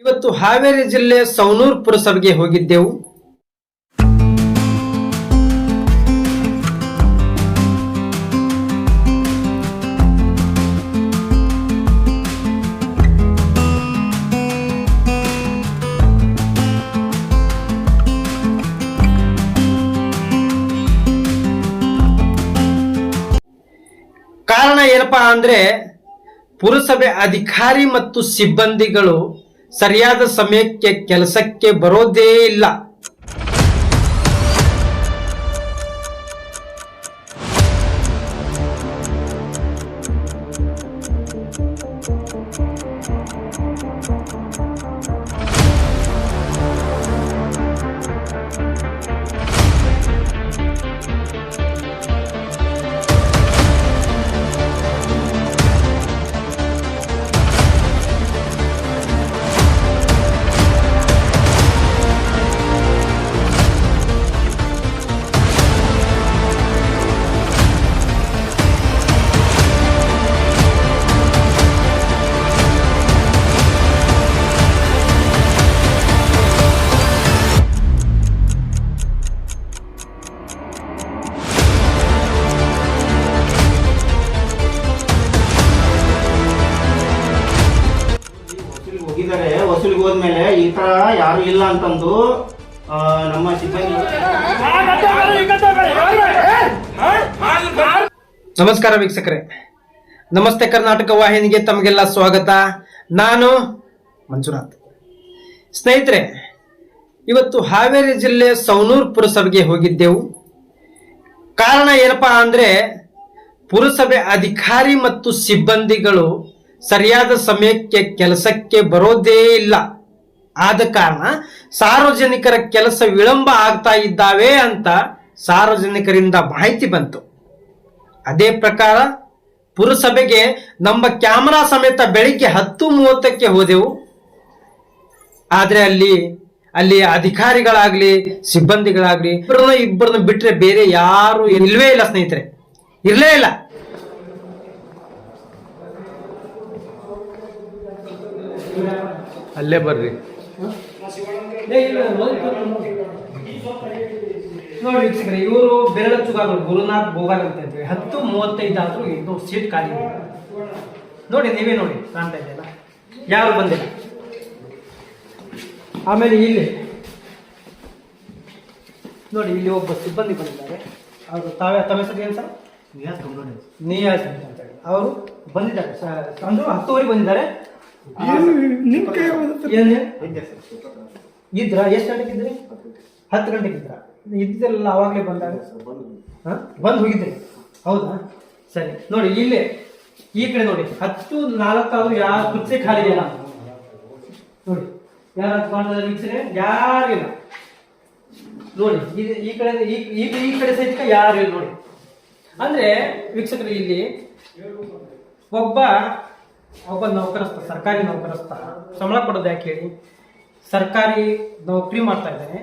ಇವತ್ತು ಹಾವೇರಿ ಜಿಲ್ಲೆ ಸವಣೂರು ಪುರಸಭೆಗೆ ಹೋಗಿದ್ದೆವು. ಕಾರಣ ಏನಪ್ಪಾ ಅಂದ್ರೆ ಪುರಸಭೆ ಅಧಿಕಾರಿ ಮತ್ತು ಸಿಬ್ಬಂದಿಗಳು ಸರಿಯಾದ ಸಮಯಕ್ಕೆ ಕೆಲಸಕ್ಕೆ ಬರೋದೇ ಇಲ್ಲ. ವಸೂಲಿಗೆ ಹೋದ್ಮೇಲೆ ಈ ತರ ಯಾರು ಇಲ್ಲ ಅಂತಂದು ನಮ್ಮ ಸಿಬ್ಬಂದಿ. ನಮಸ್ಕಾರ ವೀಕ್ಷಕರೇ, ನಮಸ್ತೆ ಕರ್ನಾಟಕ ವಾಹಿನಿಗೆ ತಮಗೆಲ್ಲ ಸ್ವಾಗತ. ನಾನು ಮಂಜುನಾಥ್. ಸ್ನೇಹಿತರೆ, ಇವತ್ತು ಹಾವೇರಿ ಜಿಲ್ಲೆ ಸವಣೂರು ಪುರಸಭೆಗೆ ಹೋಗಿದ್ದೆವು. ಕಾರಣ ಏನಪ್ಪಾ ಅಂದ್ರೆ ಪುರಸಭೆ ಅಧಿಕಾರಿ ಮತ್ತು ಸಿಬ್ಬಂದಿಗಳು ಸರಿಯಾದ ಸಮಯಕ್ಕೆ ಕೆಲಸಕ್ಕೆ ಬರೋದೇ ಇಲ್ಲ. ಆದ ಕಾರಣ ಸಾರ್ವಜನಿಕರ ಕೆಲಸ ವಿಳಂಬ ಆಗ್ತಾ ಇದ್ದಾವೆ ಅಂತ ಸಾರ್ವಜನಿಕರಿಂದ ಮಾಹಿತಿ ಬಂತು. ಅದೇ ಪ್ರಕಾರ ಪುರಸಭೆಗೆ ನಮ್ಮ ಕ್ಯಾಮರಾ ಸಮೇತ ಬೆಳಿಗ್ಗೆ 10:30ಕ್ಕೆ ಹೋದೆವು. ಆದ್ರೆ ಅಲ್ಲಿ ಅಧಿಕಾರಿಗಳಾಗ್ಲಿ ಸಿಬ್ಬಂದಿಗಳಾಗ್ಲಿ ಇಬ್ಬರನ್ನ ಬಿಟ್ರೆ ಬೇರೆ ಯಾರು ಇಲ್ವೇ ಇಲ್ಲ ಸ್ನೇಹಿತರೆ, ಇರ್ಲೇ ಇಲ್ಲ. ಅಲ್ಲೇ ಬರ್ರಿ. ನೋಡಿ ವೀಕ್ಷಕರೇ, ಇವರು ಬೆರಳಚ್ಚುಗಾರರು ಗುರುನಾಥ್ ಬೋಗಾರ್ ಅಂತ ಹೇಳ್ತೀವಿ. 10:35 ಆದ್ರೂ ಇದು ಸೀಟ್ ಖಾಲಿ ಇದೆ. ನೋಡಿ, ನೀವೇ ನೋಡಿ, ಕಾಣ್ತಾ ಇದೆಯಲ್ಲ, ಯಾರು ಬಂದಿಲ್ಲ. ಆಮೇಲೆ ಇಲ್ಲಿ ನೋಡಿ, ಇಲ್ಲಿ ಒಬ್ಬ ಸಿಬ್ಬಂದಿ ಬಂದಿದ್ದಾರೆ. ಅವರು ತಮ್ಮ ಹೆಸರು ಏನು ಸರ್? ನಿಯಾಸ್ ಅಂತ ಹೇಳಿ ಅವರು ಬಂದಿದ್ದಾರೆ. ಅಂದ್ರೆ 10 ಬಂದಿದ್ದಾರೆ. ಇದ್ರ ಎಷ್ಟು ಗಂಟೆಗೆ ಇದ್ರಿ? 10 ಗಂಟೆಗೆ ಇದ್ರ ಇದ್ದಿದ್ದೆಲ್ಲ ಅವಾಗಲೇ ಬಂದಾಗ ಬಂದು ಹೋಗಿದ್ರಿ, ಹೌದಾ? ಸರಿ. ನೋಡಿ ಇಲ್ಲಿ ಈ ಕಡೆ ನೋಡಿ, 10:04 ಆದ್ರೂ ಯಾವ ಕುರ್ಚಿ ಖಾಲಿ ಇಲ್ಲ ನೋಡಿ. ಯಾರು ಕಾಣ್ತಾರೆ ವೀಕ್ಷಕರೇ? ಯಾರಿಲ್ಲ ನೋಡಿ. ಈ ಕಡೆ ಸಹಿತ ಯಾರು ಇಲ್ಲ ನೋಡಿ. ಅಂದ್ರೆ ವೀಕ್ಷಕರು, ಇಲ್ಲಿ ಒಬ್ಬ ನೌಕರಸ್ಥ, ಸರ್ಕಾರಿ ನೌಕರಸ್ಥ ಸಂಬಳ ಕೊಡೋದು ಯಾಕೆ ಹೇಳಿ? ಸರ್ಕಾರಿ ನೌಕರಿ ಮಾಡ್ತಾ ಇದ್ದಾನೆ,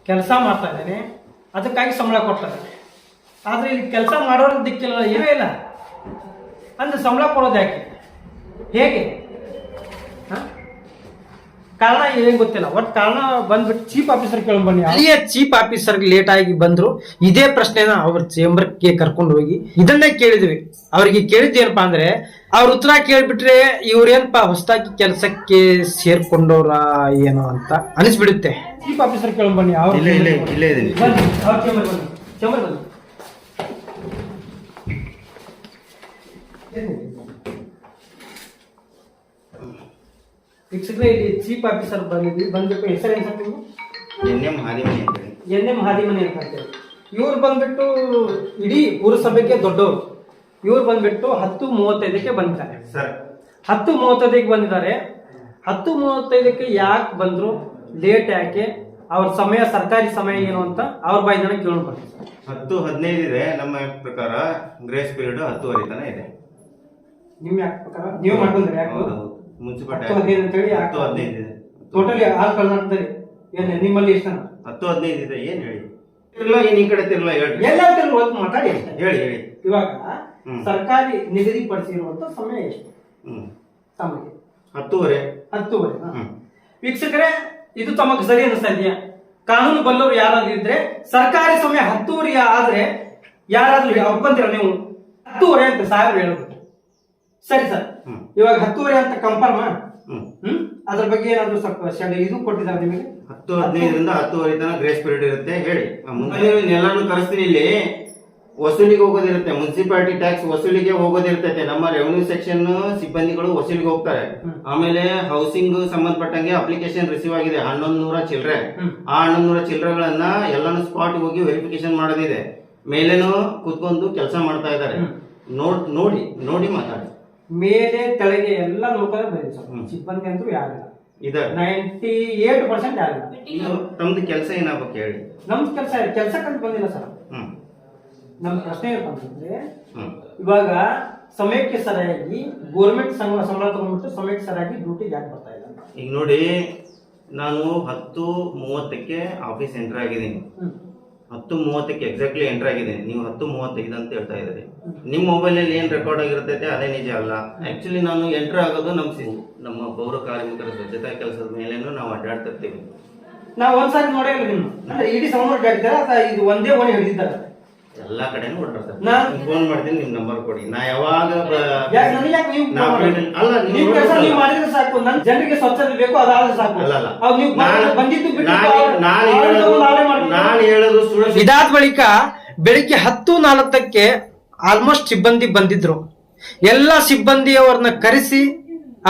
ಕೆಲಸ ಮಾಡ್ತಾ ಇದ್ದಾನೆ, ಅದಕ್ಕಾಗಿ ಸಂಬಳ ಕೊಡ್ತಾರೆ. ಆದ್ರೆ ಇಲ್ಲಿ ಕೆಲಸ ಮಾಡೋರ ದಿಕ್ಕಿಲ್ಲ, ಏನೂ ಇಲ್ಲ. ಅಂದ್ರೆ ಸಂಬಳ ಕೊಡೋದು ಯಾಕೆ? ಹೇಗೆ? ಕಾರಣ ಏನ್ ಗೊತ್ತಿಲ್ಲ. ಒಟ್ಟು ಕಾರಣ ಬಂದ್ಬಿಟ್ಟು ಚೀಫ್ ಆಫೀಸರ್ ಕೇಳಿ ಬನ್ನಿ. ಅಲ್ಲಿಯೇ ಚೀಫ್ ಆಫೀಸರ್ ಲೇಟ್ ಆಗಿ ಬಂದ್ರು. ಇದೇ ಪ್ರಶ್ನೆನ ಅವ್ರ ಚೇಂಬರ್ಗೆ ಕರ್ಕೊಂಡು ಹೋಗಿ ಇದನ್ನೇ ಕೇಳಿದ್ವಿ. ಅವ್ರಿಗೆ ಕೇಳಿದ್ದೇನಪ್ಪಾ ಅಂದ್ರೆ, ಅವ್ರ ಉತ್ತರ ಕೇಳ್ಬಿಟ್ರೆ ಇವ್ರೇನಪ್ಪಾ ಹೊಸದಾಗಿ ಕೆಲಸಕ್ಕೆ ಸೇರ್ಕೊಂಡವ್ರ ಏನೋ ಅಂತ ಅನಿಸ್ಬಿಡುತ್ತೆ. ಚೀಫ್ ಆಫೀಸರ್ ಕೇಳಿ ಬನ್ನಿ. ಚೇಂಬರ್ ಬನ್ನಿ. ವೀಕ್ಷಕರೇ, ಇಲ್ಲಿ ಚೀಫ್ ಆಫೀಸರ್ ಬಂದ್ಬಿಟ್ಟು ಹೆಸರು ಏನ್ ಸರ್ ನೀವು? ಎನ್.ಎಂ. ಹಾದಿಮನಿ ಅಂತ ಹೇಳಿ. ಎನ್.ಎಂ. ಹಾದಿಮನಿ ಅಂತ ಹೇಳ್ತೇವೆ. ಇವ್ರು ಬಂದ್ಬಿಟ್ಟು ಇಡೀ ಪುರಸಭೆಗೆ ದೊಡ್ಡವರು. ಇವ್ರು ಬಂದ್ಬಿಟ್ಟು 10:35ಕ್ಕೆ ಬಂದಿದ್ದಾರೆ ಸರ್. 10:35ಕ್ಕೆ ಬಂದಿದ್ದಾರೆ. 10:35ಕ್ಕೆ ಯಾಕೆ ಬಂದ್ರು, ಲೇಟ್ ಯಾಕೆ, ಅವ್ರ ಸಮಯ, ಸರ್ಕಾರಿ ಸಮಯ ಏನು ಅಂತ ಅವ್ರ ಬಾಯಿನ ಕೇಳೋಣ ಬನ್ನಿ. 10:15 ಇದೆ. ನಮ್ಮ ಪ್ರಕಾರ ಗ್ರೇಸ್ ಪೀರಿಯಡ್ 10:30 ತನಕ ಇದೆ. ನಿಮ್ ಯಾಕೆ ಪ್ರಕಾರ ನೀವು ಮಾಡ್ಕೊಂಡ್ರೆ ಯಾಕೆ? ಮುನ್ಸಿಪಾಲಿಟಿ 10:15 ಅಂತ ಹೇಳಿ 10:15 ಇದೆ ಟೋಟಲಿ ಆಲ್ ಕರ್ನಾಟಕದಲ್ಲಿ. ಏನು ನಿಮ್ಮಲ್ಲಿ ಎಷ್ಟು? 10:15 ಇದೆ. ಏನ್ ಹೇಳಿ? ತಿರ್ಲ ಏನ್ ಈ ಕಡೆ ತಿರ್ಲ ಹೇಳಿ, ಎಲ್ಲ ಮಾತಾಡಿ ಹೇಳಿ. ಇವಾಗ ಸರ್ಕಾರಿ ನಿಗದಿಪಡಿಸಿರುವಂತ ಸಮಯ ಎಷ್ಟು? ಸಮಯ 10:30. ವೀಕ್ಷಕರೇ, ಇದು ತಮಗೆ ಸರಿ ಅನಿಸ್ತಾ ಇದೆಯಾ? ಕಾನೂನು ಬಲ್ಲವರು ಯಾರಾದ್ರೂ ಇದ್ರೆ ಸರ್ಕಾರಿ ಸಮಯ 10:30 ಆದ್ರೆ ಯಾರಾದ್ರೂ ಒಪ್ಕೊಂತೀರ ನೀವು? 10:30 ಅಂತ ಸಾಹೇಬ್ರು ಹೇಳೋದು. ಸರಿ ಸರ್, ಇವಾಗ 10:30 ಅಂತ ಕನ್ಫರ್ಮ್. ಅದ್ರ ಬಗ್ಗೆ ಏನಾದ್ರು ಸ್ವಲ್ಪ ಇದು ಕೊಟ್ಟಿದ್ದಾರೆ ನಿಮಗೆ? 10:15 10:30 ತನಕ ಗ್ರೇಸ್ ಪೀರಿಯಡ್ ಇರುತ್ತೆ. ಹೇಳಿ, ಮುಂದೆ ಎಲ್ಲಾನು ಕರೆಸ್ತೀನಿ. ಇಲ್ಲಿ ವಸೂಲಿಗೆ ಹೋಗೋದಿರುತ್ತೆ, ಮುನ್ಸಿಪಾಲಿಟಿ ಟ್ಯಾಕ್ಸ್ ವಸೂಲಿಗೆ ಹೋಗೋದಿರ್ತೈತೆ. ನಮ್ಮ ರೆವೆನ್ಯೂ ಸೆಕ್ಷನ್ ಸಿಬ್ಬಂದಿಗಳು ವಸೂಲಿಗೆ ಹೋಗ್ತಾರೆ. ಆಮೇಲೆ ಹೌಸಿಂಗ್ ಸಂಬಂಧಪಟ್ಟಂಗೆ ಅಪ್ಲಿಕೇಶನ್ ರಿಸೀವ್ ಆಗಿದೆ 1100 ಚಿಲ್ಲರೆ. ಆ 1100 ಚಿಲ್ಲರೆಗಳನ್ನ ಎಲ್ಲಾನು ಸ್ಪಾಟ್ ಹೋಗಿ ವೆರಿಫಿಕೇಶನ್ ಮಾಡೋದಿದೆ. ಮೇಲೇನು ಕೂತ್ಕೊಂಡು ಕೆಲಸ ಮಾಡ್ತಾ ಇದ್ದಾರೆ. ನೋಡಿ ಮಾತಾಡಿ. ಮೇಲೆ ತೆಳಗೆ ಎಲ್ಲ ನೋಡ್ತಾರೆ ಬಂದಿದೆ ಸರ್. ಸಿಬ್ಬಂದಿ ಅಂತೂ ಯಾರಿಲ್ಲ, ಇದೆ 98% ಯಾರಿಲ್ಲ. ತಮ್ದು ಕೆಲಸ ಏನಾಗಬೇಕು ಹೇಳಿ? ನಮ್ದು ಕೆಲಸಕ್ಕಂತ ಬಂದಿಲ್ಲ ಸರ್. ನಮ್ಮ ಪ್ರಶ್ನೆ ಏನಂತಂದ್ರೆ, ಇವಾಗ ಸಮಯಕ್ಕೆ ಸರಿಯಾಗಿ ಗೋರ್ಮೆಂಟ್ ಸಂಬಳ ತಗೊಂಡ್ಬಿಟ್ಟು ಸಮಯಕ್ಕೆ ಸರಿಯಾಗಿ ಡ್ಯೂಟಿಗೆ ಯಾಕೆ ಬರ್ತಾ ಇಲ್ಲ? ಈಗ ನೋಡಿ, ನಾನು 10:30ಕ್ಕೆ ಆಫೀಸ್ ಎಂಟರ್ ಆಗಿದ್ದೀನಿ. 10:30ಕ್ಕೆ ಎಕ್ಸಾಕ್ಟ್ಲಿ ಎಂಟರ್ ಆಗಿದ್ದೀನಿ. ನೀವು 10:35 ಅಂತ ಹೇಳ್ತಾ ಇದ್ದೀರಿ. ನಿಮ್ಮ ಮೊಬೈಲಲ್ಲಿ ಏನ್ ರೆಕಾರ್ಡ್ ಆಗಿರ್ತೈತೆ ಅದೇ ನಿಜ ಅಲ್ಲ. ಆಕ್ಚುಲಿ ನಾನು ಎಂಟರ್ ಆಗೋದು ನಮ್ಮ ಪೌರ ಕಾರ್ಮಿಕರ ಸ್ವಚ್ಛತಾ ಕೆಲಸದ ಮೇಲೇನು ನಾವು ಅಡ್ಡಾಡ್ತಿರ್ತೀವಿ. ನಾವು ಒಂದ್ಸಾರಿ ನೋಡೇ ಇಲ್ಲ ನಿಮ್ಮ ಅಂದ್ರೆ ಇಡೀ ಸೌಂಡ್ ಅಡ್ಡಾಡ್ತಾರೆ. ಇದು ಒಂದೇ ಓಣಿ ಹಿಡಿದಿದ್ದಾರೆ, ಎಲ್ಲಾ ಕಡೆನೂ ಓಡಾಡ್ತಾರೆ. ಫೋನ್ ಮಾಡ್ತೀನಿ, ನಿಮ್ ನಂಬರ್ ಕೊಡಿ. ನಾ ಯಾವಾಗ ಮಾಡಿದ್ರೆ ಸಾಕು. ನನ್ನ ಜನರಿಗೆ ಸ್ವಚ್ಛತೆ ಬೇಕು, ಅದಾದ್ರೆ ಸಾಕು. ನಾನು ಹೇಳೋದು ಇದಾದ ಬಳಿಕ ಬೆಳಿಗ್ಗೆ 10:40ಕ್ಕೆ ಆಲ್ಮೋಸ್ಟ್ ಸಿಬ್ಬಂದಿ ಬಂದಿದ್ರು. ಎಲ್ಲಾ ಸಿಬ್ಬಂದಿಯವರನ್ನ ಕರೆಸಿ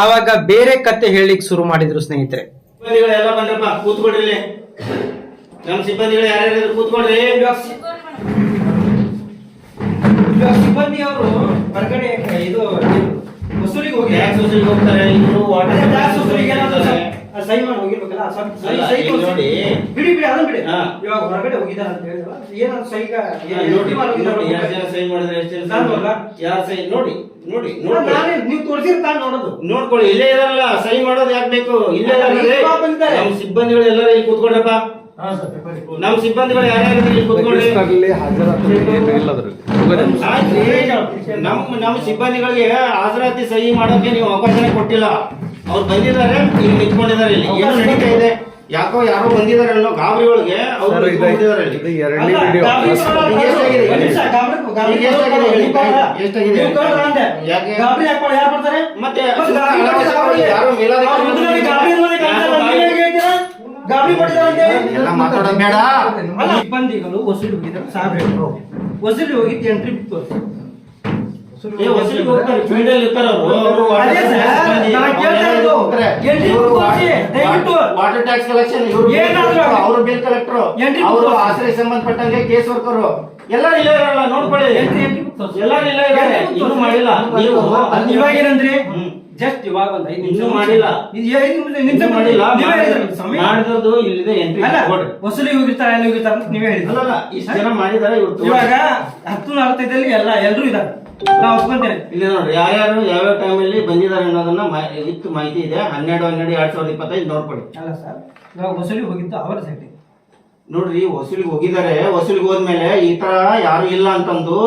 ಆವಾಗ ಬೇರೆ ಕತೆ ಹೇಳಿಕ್ ಶುರು ಮಾಡಿದ್ರು. ಸ್ನೇಹಿತರೆ, ಸಿಬ್ಬಂದಿಗಳೆಲ್ಲ ಬಂದ್ರಪ್ಪ, ಕೂತ್ಕೊಡ್ರಿ. ನಮ್ಮ ಸಿಬ್ಬಂದಿಗಳು ಯಾರ್ಯಾರು ಕೂತ್ಕೊಡ್ರಿ. ಸಿಬ್ಬಂದಿಯವರು ಹೊರಗಡೆ ಇದು ವಸೂಲಿಗೆ ಹೋಗಿ ಹೋಗ್ತಾರೆ. ಸಹಿ ಮಾಡಿ ಹೋಗಿರ್ಬೇಕಲ್ಲ. ನೋಡಿ, ಬಿಡಿ ಅದನ್ನ ಬಿಡಿ. ಇವಾಗ ಹೊರಗಡೆ ಹೋಗಿದ್ದಾರೆ ಅಂತ ಹೇಳಿದ್ರು. ಏನಾದ್ರು ಸಹಿ ಸಹಿ ಮಾಡಿದ್ರೆ ಎಷ್ಟು ಯಾರು ಸಹಿ ನೋಡಿ ನೀವು ತೋರಿಸಿರ್ ತಾನು ನೋಡೋದು ನೋಡ್ಕೊಳ್ಳಿ. ಇಲ್ಲೇ ಇರಲ್ಲ, ಸಹಿ ಮಾಡೋದು ಯಾಕೆ ಬೇಕು? ಇಲ್ಲೇ ನಮ್ಮ ಸಿಬ್ಬಂದಿಗಳು ಎಲ್ಲರೂ ಇಲ್ಲಿ ಕೂತ್ಕೊಳ್ರಪ್ಪ. ನಮ್ಮ ಸಿಬ್ಬಂದಿಗಳು ಯಾರ್ಯಾರು ಇಲ್ಲಿ ಕೂತ್ಕೊಳ್ಳಿ. ನಮ್ಮ ಸಿಬ್ಬಂದಿಗಳಿಗೆ ಹಾಜರಾತಿ ಸಹಿ ಮಾಡೋಕೆ ನೀವು ಅವಕಾಶನೇ ಕೊಟ್ಟಿಲ್ಲ. ಅವ್ರು ಬಂದಿದ್ದಾರೆ, ಇಲ್ಲಿ ನಿಂತ್ಕೊಂಡಿದ್ದಾರೆ. ಇಲ್ಲಿ ಏನು ನಡೀತಾ ಇದೆ? ಯಾಕೋ ಯಾರೋ ಬಂದಿದ್ದಾರೆ ಅನ್ನೋ ಗಾಬರಿ ಒಳಗೆ ಅವ್ರು ನಿಂತ್ಕೊಂಡಿದ್ದಾರೆ. ಮತ್ತೆ ಎಲ್ಲ ಮಾತಾಡೋದು ಬೇಡ. ಸಿಬ್ಬಂದಿಗಳು ವಸೂಲಿ ಹೋಗಿದ್ದಾರೆ. ಸಾಹೇಬ್ರು ವಸೂಲಿ ಹೋಗಿದ್ದು ಎಂಟ್ರಿ ಬಿಟ್ಟು ವಸೂಲಿಗೆ ಹೋಗ್ತಾರೆ. ಫೀಲ್ಡ್ ಅಲ್ಲಿ ಇರ್ತಾರೆ ಅವರು. ವಾಟರ್ ಟ್ಯಾಕ್ಸ್ ಕಲೆಕ್ಷನ್ ಅವರು, ಬಿಲ್ ಕಲೆಕ್ಟರ್ ಅವರು, ಆಶ್ರಯ ಸಂಬಂಧಪಟ್ಟಂಗೆ ಕೇಸ್ ವರ್ಕರ್ ಎಲ್ಲರೂ ಇಲ್ಲೇ ಇರಲ್ಲ. ನೋಡ್ಕೊಳ್ಳಿ, ಎಲ್ಲರೂ ಇಲ್ಲೇ ಇದ್ದಾರೆ. ಇನ್ನೂ ಮಾಡಿಲ್ಲ ನೀವು. ಇವಾಗೇನಂದ್ರಿ? ಜಸ್ಟ್ ಇವಾಗ ಒಂದು 5 ನಿಮಿಷ ಮಾಡಿಲ್ಲ. ಮಾಡಿದ್ರು ಇಲ್ಲಿದೆ ಎಂಟ್ರಿ. ವಸೂಲಿಗೆ ಹೋಗಿರ್ತಾರೆ, ಅಲ್ಲಿ ಹೋಗಿರ್ತಾರೆ ಅಂತ ನೀವೇ ಹೇಳಿದ್ರಲ್ಲ. ಇಷ್ಟು ಜನ ಮಾಡಿದ್ದಾರೆ. ಇವಾಗ 10:45 ಎಲ್ಲ ಎಲ್ಲರೂ ಇದ್ದಾರೆ. ನಾವು ಒಪ್ಕೊಂತೇನೆ. ಇಲ್ಲಿ ನೋಡ್ರಿ, ಯಾರ್ಯಾರು ಯಾವ್ಯಾವ ಟೈಮಲ್ಲಿ ಬಂದಿದ್ದಾರೆ ಅನ್ನೋದನ್ನ ಇತ್ತು ಮಾಹಿತಿ ಇದೆ. 12/12/2025 ನೋಡ್ಕೊಳ್ಳಿ. ಅಲ್ಲ ಸರ್, ಇವಾಗ ವಸೂಲಿಗೆ ಹೋಗಿದ್ದು ಅವರ ಸೈಡ್ ನೋಡ್ರಿ. ವಸೂಲಿಗೆ ಹೋಗಿದ್ದಾರೆ. ವಸೂಲಿಗೆ ಹೋದ್ಮೇಲೆ ಈ ತರ ಯಾರು ಇಲ್ಲ ಅಂತಂದು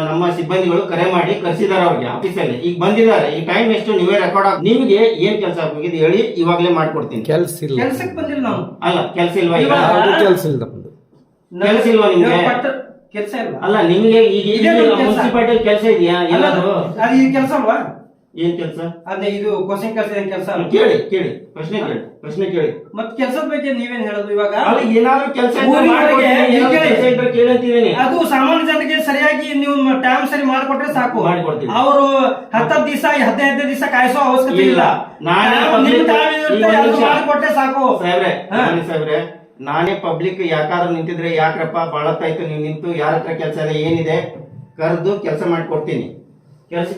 ನಮ್ಮ ಸಿಬ್ಬಂದಿಗಳು ಕರೆ ಮಾಡಿ ಕರ್ಸಿದಾರೆ ಅವ್ರಿಗೆ ಆಫೀಸಲ್ಲಿ. ಈಗ ಬಂದಿದ್ದಾರೆ. ಈ ಟೈಮ್ ಎಷ್ಟು ನೀವೇ ರೆಕಾರ್ಡ್ ಆಗಿ ನಿಮ್ಗೆ ಏನ್ ಕೆಲಸ ಆಗೋಗಿದೆ ಹೇಳಿ, ಇವಾಗ್ಲೇ ಮಾಡ್ಕೊಡ್ತೀನಿ. ಕೆಲ್ಸಕ್ಕೆ ಬಂದಿಲ್ಲ ನಾವು. ಅಲ್ಲ, ಕೆಲಸ ಇಲ್ವಾ? ಈಗ ಕೆಲಸ ಇಲ್ಲ. ಕೆಲಸ ಇಲ್ವಾ ನಿಮ್ಗೆ? ಕೆಲಸ ಇಲ್ಲ. ಅಲ್ಲ, ನಿಮ್ಗೆ ಈಗ ಮುನ್ಸಿಪಾಲಿಟಿ ಕೆಲಸ ಇದೆಯಾ? ಏನಾದ್ರು ಅದು ಈ ಕೆಲಸ ಅಲ್ವಾ? ಏನ್ ಕೆಲಸ? ಅದೇ ಇದು ಕ್ವಶನ್ ಕೆಲಸ. ಏನ್ ಕೆಲಸ? ಕೇಳಿ ಪ್ರಶ್ನೆ ಕೇಳಿ. ಮತ್ ಕೆಲಸದ ಬಗ್ಗೆ ನೀವೇನ್ ಹೇಳೋದು ಇವಾಗ? ಏನಾದ್ರು ಕೆಲಸ ಕೇಳಂತಿದ್ದೀನಿ. ಅದು ಸಾಮಾನ್ಯ ಜನರಿಗೆ ಸರಿಯಾಗಿ ನೀವು ಟೈಮ್ ಸರಿ ಮಾಡ್ಕೊಟ್ರೆ ಸಾಕು. ಅವರು 10 ದಿವಸ 15 ದಿವಸ ಕಾಯಿಸೋ ಅವಶ್ಯಕತೆ ಇಲ್ಲ. ಮಾಡಿಕೊಟ್ರೆ ಸಾಕು. ಸಾಹೇಬ್ರೆ, ನಾನೇ ಪಬ್ಲಿಕ್ ಯಾಕಾದ್ರೂ ನಿಂತಿದ್ರೆ, ಯಾಕ್ರಪ್ಪ ಬಾಳತ್ತಾಯ್ತು ನೀವು ನಿಂತು, ಯಾರ ಹತ್ರ ಕೆಲಸ ಇದೆ ಏನಿದೆ ಕರೆದು ಕೆಲಸ ಮಾಡ್ಕೊಡ್ತೀನಿ.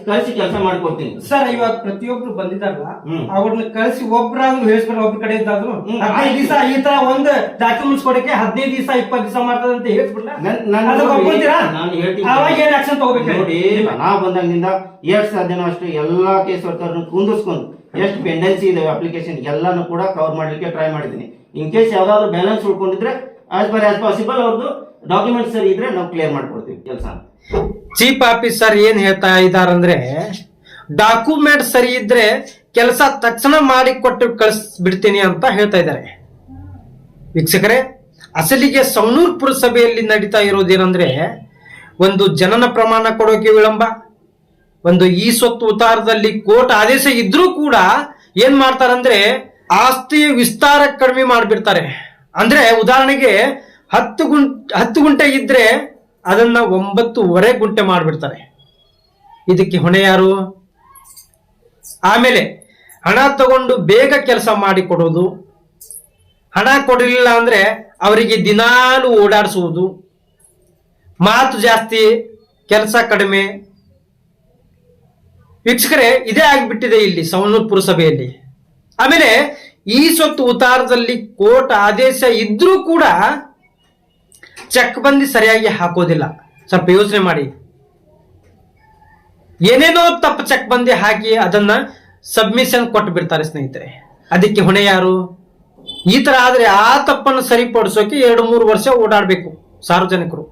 ಕಳಿಸಿ ಕೆಲಸ ಮಾಡ್ಕೊಡ್ತೀನಿ ಸರ್. ಇವಾಗ ಪ್ರತಿಯೊಬ್ರು ಬಂದಿದ್ದಾರಲ್ಲ, ಅವ್ರನ್ನ ಕಳಿಸಿ ಒಬ್ರಾದ್ರೂ ಹೇಳ್ಸ್ಕೊಂಡು ಒಬ್ರ ಕಡೆ ಇದ್ದಾದ್ರು 15 ದಿವಸ ಈ ತರ ಒಂದು ಡಾಕ್ಯುಮೆಂಟ್ಸ್ ಕೊಡಕ್ಕೆ 15 ದಿವಸ 20 ದಿವಸ ಮಾಡ್ತದೆ ಅಂತ ಹೇಳ್ಬಿಡ್ಲಾ? ನಾನು ಹೇಳ್ತೀನಿ. ಅವಾಗ ಏನ್ ಆಕ್ಷನ್ ತಗೋಬೇಕು ನೋಡಿ. ನಾವು ಬಂದಾಗಿನಿಂದ ಎಷ್ಟು ಸಾಧ್ಯನೋ ಅಷ್ಟು ಎಲ್ಲಾ ಕೇಸ್ ವರ್ಕರ್ನ ಕುಂದಿಸ್ಕೊಂಡು ಎಷ್ಟು ಪೆಂಡೆನ್ಸಿ ಇದೆ ಅಪ್ಲಿಕೇಶನ್ ಎಲ್ಲಾನು ಕೂಡ ಕವರ್ ಮಾಡ್ಲಿಕ್ಕೆ ಟ್ರೈ ಮಾಡಿದ್ದೀನಿ. ಇನ್ ಕೇಸ್ ಯಾವ್ದಾದ್ರು ಬ್ಯಾಲೆನ್ಸ್ ಉಳ್ಕೊಂಡಿದ್ರೆ ಆಸ್ ಪಾಸಿಬಲ್ ಅವ್ರದ್ದು ಡಾಕ್ಯುಮೆಂಟ್ ಸರಿ ಇದ್ರೆ ನಾವು ಕ್ಲಿಯರ್ ಮಾಡ್ಕೊಡ್ತೀವಿ ಕೆಲಸ. ಚೀಫ್ ಆಫೀಸರ್ ಏನ್ ಹೇಳ್ತಾ ಇದಾರಂದ್ರೆ, ಡಾಕ್ಯುಮೆಂಟ್ ಸರಿ ಇದ್ರೆ ಕೆಲಸ ತಕ್ಷಣ ಮಾಡಿಕೊಟ್ಟು ಕಳಿಸ್ಬಿಡ್ತೀನಿ ಅಂತ ಹೇಳ್ತಾ ಇದ್ದಾರೆ. ವೀಕ್ಷಕರೇ, ಅಸಲಿಗೆ ಸವಣೂರು ಪುರಸಭೆಯಲ್ಲಿ ನಡೀತಾ ಇರೋದೇನಂದ್ರೆ, ಒಂದು ಜನನ ಪ್ರಮಾಣ ಕೊಡೋಕೆ ವಿಳಂಬ, ಒಂದು ಈ ಸ್ವತ್ತು ಉತ್ತಾರದಲ್ಲಿ ಕೋರ್ಟ್ ಆದೇಶ ಇದ್ರೂ ಕೂಡ ಏನ್ ಮಾಡ್ತಾರಂದ್ರೆ ಆಸ್ತಿ ವಿಸ್ತಾರ ಕಡಿಮೆ ಮಾಡಿಬಿಡ್ತಾರೆ. ಅಂದ್ರೆ ಉದಾಹರಣೆಗೆ 10 ಗುಂಟೆ ಇದ್ರೆ ಅದನ್ನ 9.5 ಗುಂಟೆ ಮಾಡಿಬಿಡ್ತಾರೆ. ಇದಕ್ಕೆ ಹೊಣೆ ಯಾರು? ಆಮೇಲೆ ಹಣ ತಗೊಂಡು ಬೇಗ ಕೆಲಸ ಮಾಡಿ ಕೊಡೋದು, ಹಣ ಕೊಡಲಿಲ್ಲ ಅಂದ್ರೆ ಅವರಿಗೆ ದಿನಾಲು ಓಡಾಡಿಸುವುದು, ಮಾತು ಜಾಸ್ತಿ ಕೆಲಸ ಕಡಿಮೆ. ವೀಕ್ಷಕರೇ, ಇದೇ ಆಗಿಬಿಟ್ಟಿದೆ ಇಲ್ಲಿ ಸವಣೂರು ಪುರಸಭೆಯಲ್ಲಿ. ಆಮೇಲೆ ಈ ಸ್ವತ್ತು ಉತ್ತಾರದಲ್ಲಿ ಕೋರ್ಟ್ ಆದೇಶ ಇದ್ರೂ ಕೂಡ ಚೆಕ್ ಬಂದಿ ಸರಿಯಾಗಿ ಹಾಕೋದಿಲ್ಲ. ಸ್ವಲ್ಪ ಯೋಚನೆ ಮಾಡಿ, ಏನೇನೋ ತಪ್ಪು ಚೆಕ್ ಬಂದಿ ಹಾಕಿ ಅದನ್ನ ಸಬ್ಮಿಷನ್ ಕೊಟ್ಟು ಬಿಡ್ತಾರೆ ಸ್ನೇಹಿತರೆ. ಅದಕ್ಕೆ ಹೊಣೆ ಯಾರು? ಈ ತರ ಆದ್ರೆ ಆ ತಪ್ಪನ್ನು ಸರಿಪಡಿಸೋಕೆ 2-3 ವರ್ಷ ಓಡಾಡಬೇಕು ಸಾರ್ವಜನಿಕರು.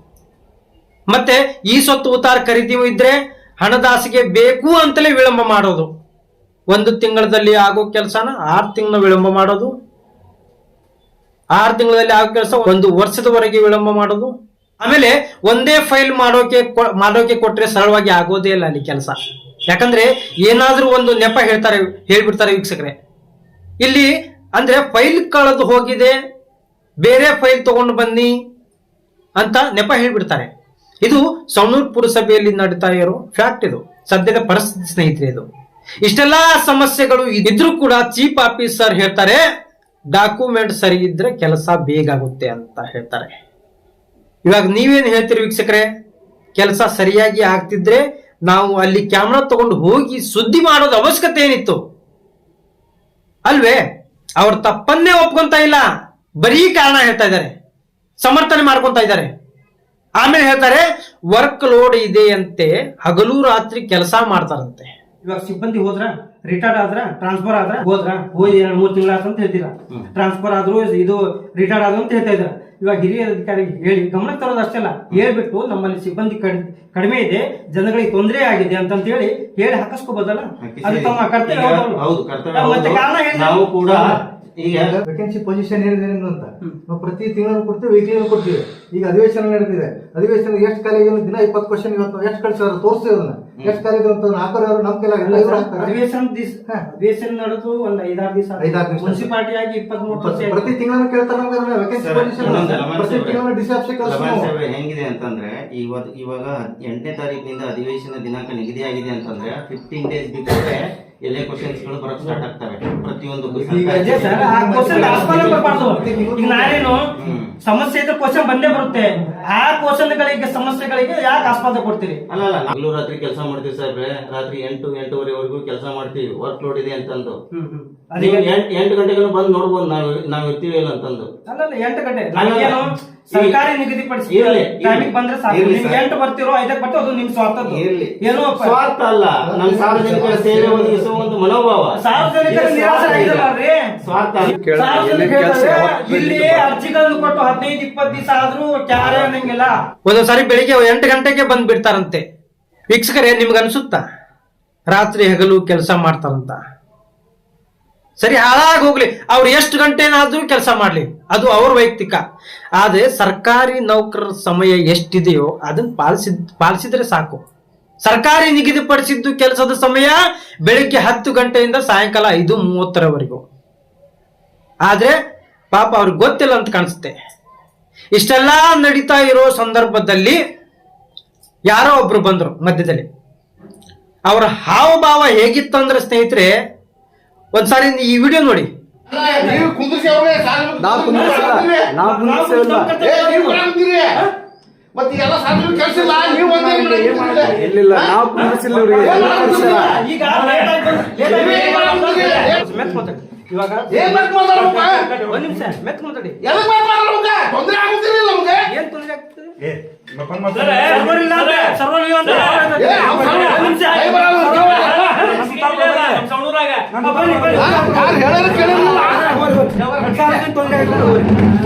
ಮತ್ತೆ ಈ ಸ್ವತ್ತು ಉತ್ತಾರ ಖರೀದಿ ಇದ್ರೆ ಹಣದಾಸಿಗೆ ಬೇಕು ಅಂತಲೇ ವಿಳಂಬ ಮಾಡೋದು. 1 ತಿಂಗಳಲ್ಲಿ ಆಗೋ ಕೆಲಸನ 6 ತಿಂಗಳ ವಿಳಂಬ ಮಾಡೋದು, 6 ತಿಂಗಳಲ್ಲಿ ಆಗೋ ಕೆಲಸ 1 ವರ್ಷದವರೆಗೆ ವಿಳಂಬ ಮಾಡೋದು. ಆಮೇಲೆ ಒಂದೇ ಫೈಲ್ ಮಾಡೋಕೆ ಕೊಟ್ರೆ ಸರಳವಾಗಿ ಆಗೋದೇ ಇಲ್ಲ ಅಲ್ಲಿ ಕೆಲಸ. ಯಾಕಂದ್ರೆ ಏನಾದ್ರೂ ಒಂದು ನೆಪ ಹೇಳ್ಬಿಡ್ತಾರೆ ವೀಕ್ಷಕರೇ. ಇಲ್ಲಿ ಅಂದ್ರೆ ಫೈಲ್ ಕಳೆದು ಹೋಗಿದೆ, ಬೇರೆ ಫೈಲ್ ತಗೊಂಡು ಬನ್ನಿ ಅಂತ ನೆಪ ಹೇಳ್ಬಿಡ್ತಾರೆ. ಇದು ಸವಣೂರು ಪುರಸಭೆಯಲ್ಲಿ ನಡೀತಾ ಇರೋ ಫ್ಯಾಕ್ಟ್. ಇದು ಸದ್ಯದ ಪರಿಸ್ಥಿತಿ ಸ್ನೇಹಿತರೆ. ಇದು ಇಷ್ಟೆಲ್ಲಾ ಸಮಸ್ಯೆಗಳು ಇದ್ರೂ ಕೂಡ ಚೀಫ್ ಆಫೀಸರ್ ಹೇಳ್ತಾರೆ ಡಾಕ್ಯುಮೆಂಟ್ ಸರಿ ಇದ್ರೆ ಕೆಲಸ ಬೇಗ ಆಗುತ್ತೆ ಅಂತ ಹೇಳ್ತಾರೆ. ಇವಾಗ ನೀವೇನು ಹೇಳ್ತೀರಿ ವೀಕ್ಷಕರೇ? ಕೆಲಸ ಸರಿಯಾಗಿ ಆಗ್ತಿದ್ರೆ ನಾವು ಅಲ್ಲಿ ಕ್ಯಾಮ್ರಾ ತಗೊಂಡು ಹೋಗಿ ಸುದ್ದಿ ಮಾಡೋದು ಅವಶ್ಯಕತೆ ಏನಿತ್ತು ಅಲ್ವೇ? ಅವ್ರ ತಪ್ಪನ್ನೇ ಒಪ್ಕೊಂತ ಇಲ್ಲ, ಬರೀ ಕಾರಣ ಹೇಳ್ತಾ ಇದ್ದಾರೆ, ಸಮರ್ಥನೆ ಮಾಡ್ಕೊಂತ ಇದ್ದಾರೆ. ಆಮೇಲೆ ಹೇಳ್ತಾರೆ ವರ್ಕ್ ಲೋಡ್ ಇದೆ ಅಂತೆ, ಹಗಲು ರಾತ್ರಿ ಕೆಲಸ ಮಾಡ್ತಾರಂತೆ. ಇವಾಗ ಸಿಬ್ಬಂದಿ ಹೋದ್ರ, ರಿಟೈರ್ಡ್ ಆದ್ರ, ಟ್ರಾನ್ಸ್ಫರ್ ಆದ್ರ, ಹೋಗಿ 2-3 ತಿಂಗಳ ಅಂತ ಹೇಳ್ತೀರಾ, ಟ್ರಾನ್ಸ್ಫರ್ ಆದ್ರೂ ಇದು ರಿಟೈರ್ಡ್ ಆದ್ರು ಅಂತ ಹೇಳ್ತಾ ಇದ್ರ. ಇವಾಗ ಹಿರಿಯ ಅಧಿಕಾರಿ ಹೇಳಿ ಗಮನಕ್ಕೆ ತರೋದು ಅಷ್ಟೆಲ್ಲ, ಹೇಳ್ಬಿಟ್ಟು ನಮ್ಮಲ್ಲಿ ಸಿಬ್ಬಂದಿ ಕಡಿಮೆ ಇದೆ, ಜನಗಳಿಗೆ ತೊಂದರೆ ಆಗಿದೆ ಅಂತ ಹೇಳಿ ಹಾಕಿಸ್ಕೋಬಹುದಲ್ಲ? ಅದು ತಮ್ಮ ಕರ್ತವ್ಯ. ಮತ್ತೆ ಕಾರಣ ನಾವು ಕೂಡ ಈಗ ವೇಕೆನ್ಸಿ ಪೊಸಿಷನ್ ಏನಿದೆ ಅಂತ ನಾವು ಪ್ರತಿ ತಿಂಗಳು ಕೊಡ್ತೀವಿ, ವೀಕ್ಲಿ ಕೊಡ್ತೀವಿ. ಈಗ ಅಧಿವೇಶನ ನಡೆದಿದೆ, ಅಧಿವೇಶನ ಎಷ್ಟು ಖಾಲಿ ದಿನ 20 ಕ್ವಶನ್ ಇವತ್ತು ಎಷ್ಟು ಕಳಿಸಿದ್ರು ತೋರಿಸ್ತೀವಿ. ಅದನ್ನ ಎಷ್ಟು ಖಾಲಿ ಅಂತ ಹಾಕೋರು ನಮ್ ಕೆಲ ಅಧಿವೇಶನ ನಡೆದು ಒಂದು 5-6 ದಿವಸ ಮುನ್ಸಿಪಾಲಿಟಿ ಆಗಿ 23 ಪ್ರತಿ ತಿಂಗಳು ಕೇಳ್ತಾರೆ ನಮ್ಗೆ ವೇಕೆನ್ಸಿ ಪೊಸಿಷನ್ ಪ್ರತಿ ತಿಂಗಳು ಡಿಸ್ಟ್ರಿಬ್ಯೂಷನ್ ಹೆಂಗಿದೆ ಅಂತಂದ್ರೆ ಇವಾಗ 8ನೇ ತಾರೀಕಿನಿಂದ ಅಧಿವೇಶನ ದಿನಾಂಕ ನಿಗದಿ ಆಗಿದೆ ಅಂತಂದ್ರೆ 15 ಡೇಸ್ ಬಿಫೋರ್ ಎಲ್ಲೇ ಕ್ವಶನ್ಸ್ ಗಳು ಬರಕ್ ಸ್ಟಾರ್ಟ್ ಆಗ್ತವೆ. ಪ್ರತಿಯೊಂದು ನಾನೇನು ಸಮಸ್ಯೆ ಇದ್ರೆ ಕ್ವಶನ್ ಬಂದೇ ಬರುತ್ತೆ. ಆ ಕ್ವಶನ್ಗಳಿಗೆ ಸಮಸ್ಯೆಗಳಿಗೆ ಯಾಕೆ ಆಸ್ಪದ ಕೊಡ್ತೀರಿ? ಅಲ್ಲ ಹಗಲು ರಾತ್ರಿ ಕೆಲಸ ಮಾಡ್ತೀವಿ ಸಾಹೇಬ್ರೆ, ರಾತ್ರಿ 8-8:30ವರೆಗೂ ಕೆಲಸ ಮಾಡ್ತೀವಿ, ವರ್ಕ್ ಲೋಡ್ ಇದೆ ಅಂತಂದು. 8 ಗಂಟೆಗೂ ಬಂದು ನೋಡ್ಬೋದು ನಾವ್ ಇರ್ತೀವಿ ಇಲ್ಲ ಅಂತಂದು. ಅಲ್ಲ 8 ಗಂಟೆ ಸರ್ಕಾರಿ ನಿಗದಿಪಡಿಸಿ ಟೈಮಿಗೆ ಬಂದ್ರೆ ಸಾಕು. ನಿಮ್ಗೆ 8 ಬರ್ತಿರೋ 5ಕ್ಕೆ ಬರ್ತೀರೋ ಅದು ನಿಮ್ ಸ್ವಾರ್ಥದ್ದು. ಏನೋ ಸ್ವಾರ್ಥ ಅಲ್ಲ, ನಮ್ಮ ಸಾರ್ವಜನಿಕರ ಸೇವೆ ಒದಗಿಸುವ ಒಂದು ಮನೋಭಾವ. ಸಾರ್ವಜನಿಕರ ನಿರಾಸೆ ಸ್ವಾರ್ಥ. ಇಲ್ಲಿ ಅರ್ಜಿಗಳನ್ನು ಕೊಟ್ಟು 15-20 ದಿವಸ ಆದ್ರೂ ಕ್ಯಾರೆ ಅನ್ನಂಗಿಲ್ಲ. ಒಂದೊಂದ್ಸಾರಿ ಬೆಳಿಗ್ಗೆ 8 ಗಂಟೆಗೆ ಬಂದ್ ಬಿಡ್ತಾರಂತೆ. ವೀಕ್ಷಕರೇ, ನಿಮ್ಗೆ ಅನ್ಸುತ್ತಾ ರಾತ್ರಿ ಹಗಲು ಕೆಲಸ ಮಾಡ್ತಾರಂತ? ಸರಿ, ಹಾಳಾಗಿ ಹೋಗ್ಲಿ, ಅವ್ರು ಎಷ್ಟು ಗಂಟೆನಾದ್ರೂ ಕೆಲಸ ಮಾಡ್ಲಿ, ಅದು ಅವ್ರ ವೈಯಕ್ತಿಕ. ಆದ್ರೆ ಸರ್ಕಾರಿ ನೌಕರರ ಸಮಯ ಎಷ್ಟಿದೆಯೋ ಅದನ್ನ ಪಾಲಿಸಿದ್ರೆ ಸಾಕು. ಸರ್ಕಾರಿ ನಿಗದಿಪಡಿಸಿದ್ದು ಕೆಲಸದ ಸಮಯ ಬೆಳಿಗ್ಗೆ 10 ಗಂಟೆಯಿಂದ ಸಾಯಂಕಾಲ 5:30ವರೆಗೂ. ಆದ್ರೆ ಪಾಪ ಅವ್ರಿಗೆ ಗೊತ್ತಿಲ್ಲ ಅಂತ ಕಾಣಿಸುತ್ತೆ. ಇಷ್ಟೆಲ್ಲಾ ನಡೀತಾ ಇರೋ ಸಂದರ್ಭದಲ್ಲಿ ಯಾರೋ ಒಬ್ರು ಬಂದ್ರು ಮಧ್ಯದಲ್ಲಿ. ಅವರ ಹಾವಭಾವ ಹೇಗಿತ್ತಂದ್ರೆ ಸ್ನೇಹಿತರೆ, ಒಂದ್ಸಾರಿ ಈ ವಿಡಿಯೋ ನೋಡಿ. ಇವಾಗ ಒಂದ್ ನಿಮಿಷ ಮೆತ್ ಮಾತಾಡಿ. ಏನ್ ತೊಂದರೆ ಆಗ್ತದೆ?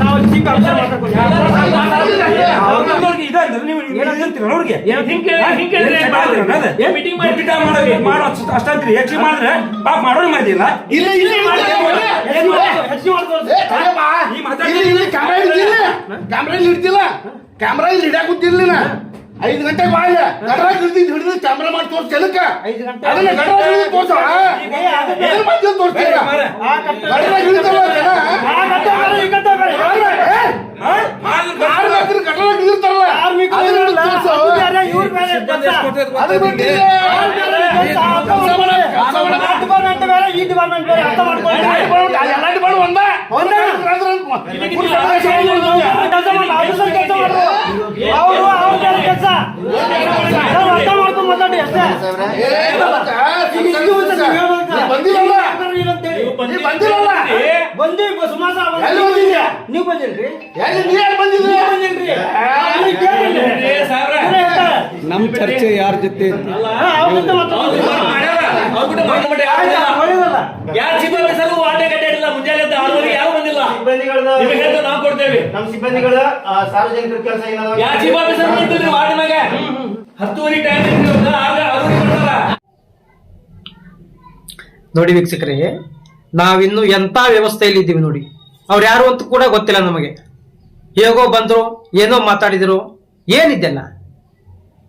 ನಾವು ಇದಂತೀರಲ್ಲ ಅವ್ರಿಗೆ ಹಿಂಗೆ meeting ಮಾಡಿ ಮಾಡೋ ಅಷ್ಟಂತ್ರಿ ಹೆಚ್ಚಿಗೆ ಮಾಡಿದ್ರೆ ಪಾಪ ಮಾಡೋಣ ಮಾಡಿದಿಲ್ಲ ಇಲ್ಲ ಕ್ಯಾಮ್ರಾ ಇಡ್ತಿಲ್ಲ ಕ್ಯಾಮ್ರಾ ಇಲ್ಲಿ ಹಿಡಿಯಾಕ ಗೊತ್ತಿರ್ಲಿಲ್ಲ 5 ಗಂಟೆಗೆ ಬಾ ಇಲ್ಲ ಗಡ್ರಾಗ ಹಿಡಿದು ಕ್ಯಾಮ್ರಾ ಮಾಡಿ ತೋರ್ಸ್ ಚೆಲಕ 5 ಗಂಟೆ ಅದನ್ನ ಗಡ್ರಾಗ ಹಿಡಿದು ತೋರ್ಸ ಏನ್ ಮಾಡ್ತೀವಿ ತೋರಿಸ್ತೀರ ಗಡ್ರಾಗ ಹಿಡಿತಾರ ಜನ ಗಡ್ರಾಗ ಹಿಡಿದಿರ್ತಾರಲ್ಲ ಅದನ್ನ ಹಿಡಿದು ತೋರ್ಸು ಅದು ಬಿಟ್ಟು ಎಲ್ಲ ಡಿಪಾರ್ಟ್ಮೆಂಟ್ ನೀವು ಬಂದಿಲ್ರಿ ನಮ್ ಚರ್ಚೆ ಯಾರ ಜೊತೆ ಯಾರು ಸಿಬ್ಬಂದಿ ಸರ್ ವಾಟೆ ಕಟ್ಟಿಲ್ಲ ಮುಂಜಾನೆ 6 ಯಾರು ಬಂದಿಲ್ಲ ನಿಮಗೆ ಹೇಳ್ತಾ ನಾವು ಕೊಡ್ತೇವೆ ನಮ್ಮ ಸಿಬ್ಬಂದಿಗಳ ಸಾರ್ವಜನಿಕರ ಕೆಲಸ ಏನಾದ್ರು ಯಾರು ಸಿಬ್ಬಂದಿ ಸರ್ ಬಂದಿಲ್ಲ ವಾರ್ಡ್ನಾಗ 10:30 ಟೈಮ್ ಆಗ ನೋಡಿ ವೀಕ್ಷಕರೇ, ನಾವಿನ್ನು ಎಂತ ವ್ಯವಸ್ಥೆಯಲ್ಲಿ ಇದ್ದೀವಿ ನೋಡಿ. ಅವ್ರು ಯಾರು ಅಂತ ಕೂಡ ಗೊತ್ತಿಲ್ಲ ನಮಗೆ. ಹೇಗೋ ಬಂದ್ರು, ಏನೋ ಮಾತಾಡಿದ್ರು, ಏನಿದೆಲ್ಲ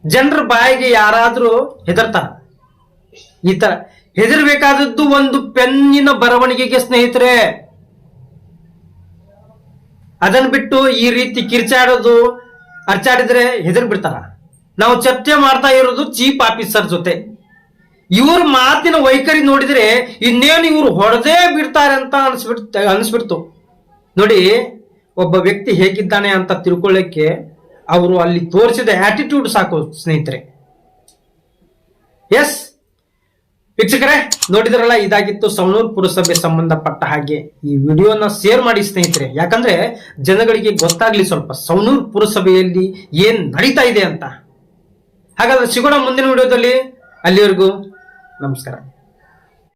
ಜನರ ಬಾಯಿಗೆ ಯಾರಾದ್ರೂ ಹೆದರ್ತಾರ. ಈ ತರ ಹೆದರ್ಬೇಕಾದದ್ದು ಒಂದು ಪೆನ್ನಿನ ಬರವಣಿಗೆಗೆ ಸ್ನೇಹಿತರೆ. ಅದನ್ನ ಬಿಟ್ಟು ಈ ರೀತಿ ಕಿರ್ಚಾಡೋದು, ಅರ್ಚಾಡಿದ್ರೆ ಹೆದರ್ ಬಿಡ್ತಾರ. ನಾವು ಚರ್ಚೆ ಮಾಡ್ತಾ ಇರೋದು ಚೀಫ್ ಆಫೀಸರ್ ಜೊತೆ. ಇವ್ರ ಮಾತಿನ ವೈಖರಿ ನೋಡಿದ್ರೆ ಇನ್ನೇನು ಇವ್ರು ಹೊಡೆದೇ ಬಿಡ್ತಾರೆ ಅಂತ ಅನಿಸ್ಬಿಡ್ತು ನೋಡಿ. ಒಬ್ಬ ವ್ಯಕ್ತಿ ಹೇಗಿದ್ದಾನೆ ಅಂತ ತಿಳ್ಕೊಳ್ಳಿಕ್ಕೆ ಅವರು ಅಲ್ಲಿ ತೋರಿಸಿದ ಆಟಿಟ್ಯೂಡ್ ಸಾಕು ಸ್ನೇಹಿತರೆ. ಎಸ್ ವೀಕ್ಷಕರೇ, ನೋಡಿದ್ರಲ್ಲ, ಇದಾಗಿತ್ತು ಸವಣೂರು ಪುರಸಭೆ ಸಂಬಂಧಪಟ್ಟ ಹಾಗೆ. ಈ ವಿಡಿಯೋನ ಶೇರ್ ಮಾಡಿ ಸ್ನೇಹಿತರೆ, ಯಾಕಂದ್ರೆ ಜನಗಳಿಗೆ ಗೊತ್ತಾಗ್ಲಿ ಸ್ವಲ್ಪ ಸವಣೂರು ಪುರಸಭೆಯಲ್ಲಿ ಏನ್ ನಡೀತಾ ಇದೆ ಅಂತ. ಹಾಗಾದ್ರೆ ಸಿಗೋಣ ಮುಂದಿನ ವಿಡಿಯೋದಲ್ಲಿ. ಅಲ್ಲಿವರೆಗೂ ನಮಸ್ಕಾರ.